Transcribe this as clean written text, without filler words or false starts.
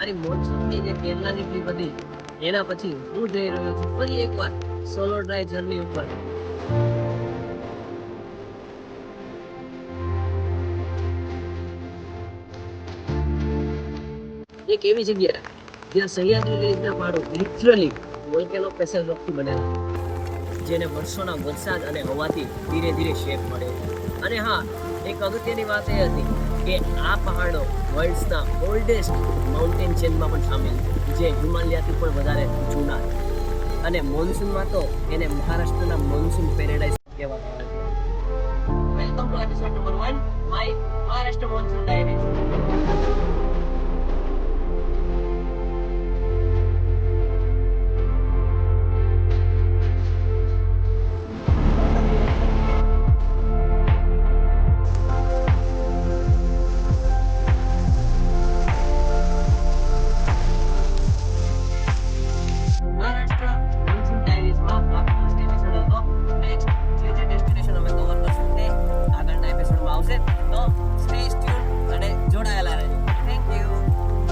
મારી મોનસૂનની જે કેરલાની ટ્રીપ હતી એના પછી હું જઈ રહ્યો છું ફરી એકવાર સોલો ડ્રાઈવ જર્ની ઉપર. એક એવી જગ્યા જ્યાં સહ્યાદ્રી રેન્જના પહાડો લિટરલી વોલ્કેનો પેસલ રોકથી બનેલા, જેને વર્ષોના વરસાદ અને હવાથી ધીરે ધીરે શેપ મળે. અને હા, એક અગત્યની વાત એ હતી કે આ પહાડો વર્લ્ડના ઓલ્ડેસ્ટ માઉન્ટેન ચેનમાં પણ સામેલ છે, જે હિમાલયાથી પણ વધારે જૂના. અને મોન્સૂનમાં તો એને મહારાષ્ટ્રના મોન્સૂન પેરેડાઇઝ કહેવામાં આવે છે. Welcome to episode number 1 my Maharashtra monsoon diaries.